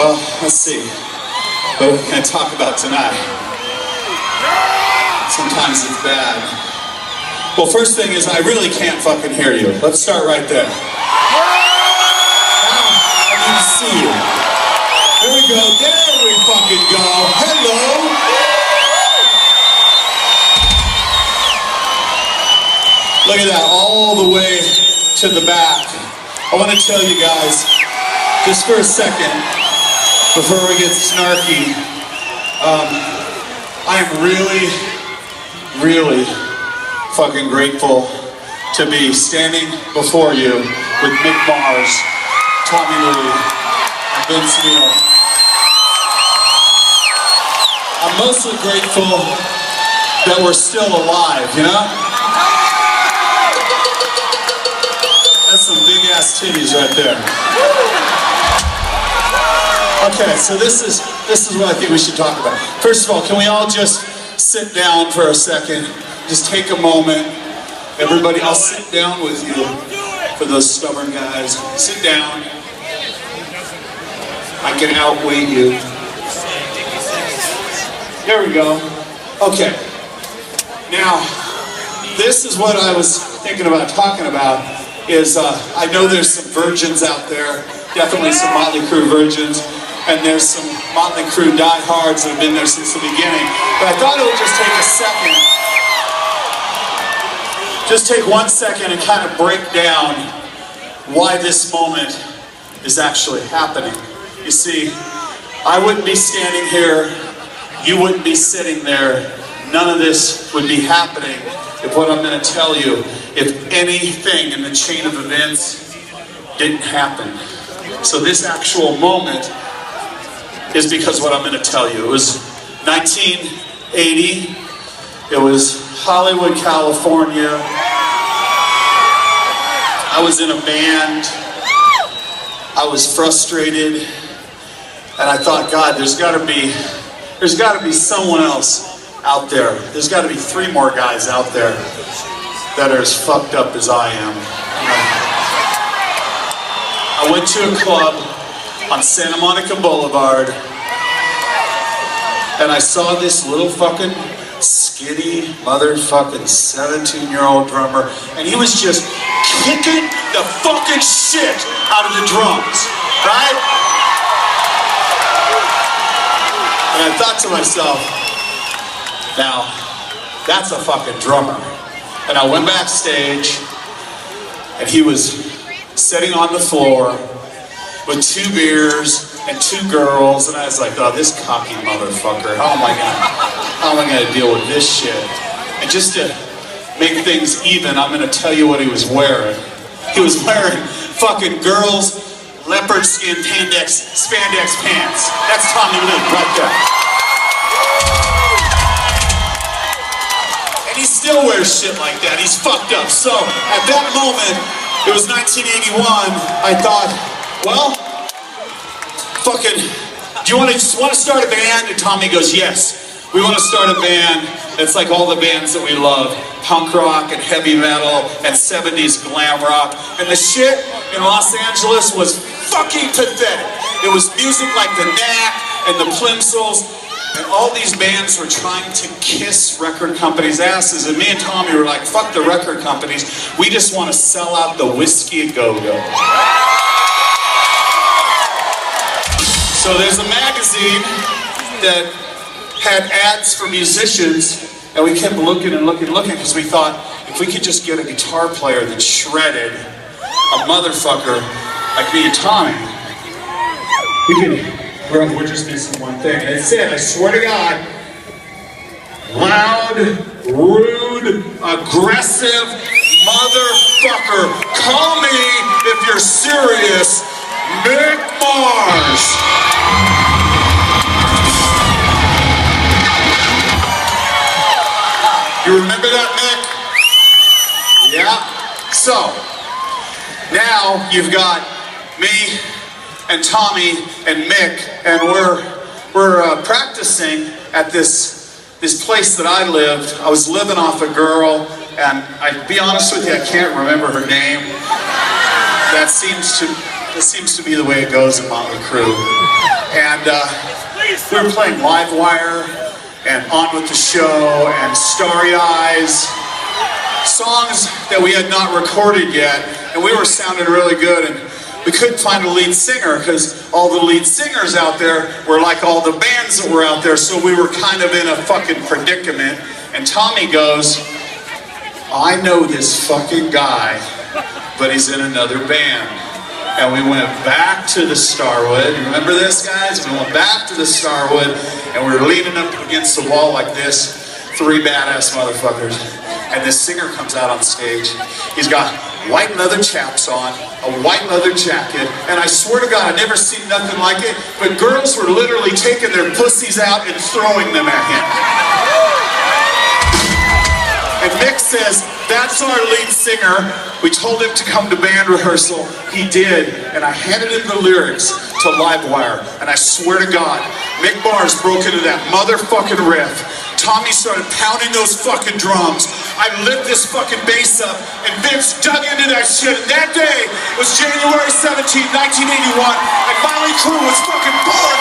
Well, let's see. What can I talk about tonight? Sometimes it's bad. Well, first thing is I really can't fucking hear you. Let's start right there. Now, I need to see you. There we go. There we fucking go. Hello. Look at that, all the way to the back. I want to tell you guys, just for a second, before we get snarky, I am really fucking grateful to be standing before you with Mick Mars, Tommy Lee, and Vince Neil. I'm mostly grateful that we're still alive, you know? That's some big ass titties right there. Okay, so this is what I think we should talk about. First of all, can we all just sit down for a second? Just take a moment. Everybody, I'll sit down with you. For those stubborn guys, sit down. I can outweigh you. There we go. Okay. Now, this is what I was thinking about talking about. I know there's some virgins out there, definitely some Motley Crue virgins, and there's some Motley Crue diehards that have been there since the beginning. But I thought it would just take a second, just take 1 second and kind of break down why this moment is actually happening. You see, I wouldn't be standing here, you wouldn't be sitting there, none of this would be happening if what I'm going to tell you, if anything in the chain of events didn't happen. So this actual moment is because what I'm going to tell you. It was 1980. It was Hollywood, California. I was in a band. I was frustrated. And I thought, God, there's got to be someone else out there. There's got to be 3 more guys out there that are as fucked up as I am. I went to a club on Santa Monica Boulevard and I saw this little fucking skinny motherfucking 17-year-old drummer, and he was just kicking the fucking shit out of the drums, right? And I thought to myself, now, that's a fucking drummer. And I went backstage, and he was sitting on the floor with 2 beers and 2 girls, and I was like, oh, this cocky motherfucker, how am I gonna deal with this shit? And just to make things even, I'm gonna tell you what he was wearing. He was wearing fucking girls' leopard skin spandex pants. That's Tommy Lee right there. He still wears shit like that. He's fucked up. So, at that moment, it was 1981, I thought, well, fucking, do you want to start a band? And Tommy goes, yes. We want to start a band that's like all the bands that we love. Punk rock and heavy metal and 70s glam rock. And the shit in Los Angeles was fucking pathetic. It was music like the Knack and the Plimsolls. And all these bands were trying to kiss record companies' asses, and me and Tommy were like, fuck the record companies, we just want to sell out the Whiskey A Go-Go. So there's a magazine that had ads for musicians, and we kept looking because we thought, if we could just get a guitar player that shredded, a motherfucker like me and Tommy, we could... We're just missing one thing. And it said, I swear to God, loud, rude, aggressive motherfucker. Call me if you're serious, Mick Mars. You remember that, Mick? Yeah. So, now you've got me and Tommy and Mick, and we're practicing at this place that I lived. I was living off a girl, and I'd be honest with you, I can't remember her name. That seems to be the way it goes in Motley Crue. And we were playing Livewire and On With The Show and Starry Eyes, songs that we had not recorded yet, and we were sounding really good, and we couldn't find a lead singer because all the lead singers out there were like all the bands that were out there, so we were kind of in a fucking predicament. And Tommy goes, I know this fucking guy, but he's in another band. And we went back to the Starwood. You remember this, guys? We went back to the Starwood, and we were leaning up against the wall like this, three badass motherfuckers. And this singer comes out on stage. He's got white leather chaps on, a white leather jacket, and I swear to God, I've never seen nothing like it, but girls were literally taking their pussies out and throwing them at him. And Mick says, that's our lead singer. We told him to come to band rehearsal. He did. And I handed him the lyrics to Livewire. And I swear to God, Mick Mars broke into that motherfucking riff. Tommy started pounding those fucking drums. I lit this fucking bass up, and Vince dug into that shit. And that day was January 17, 1981, and Motley Crue was fucking born.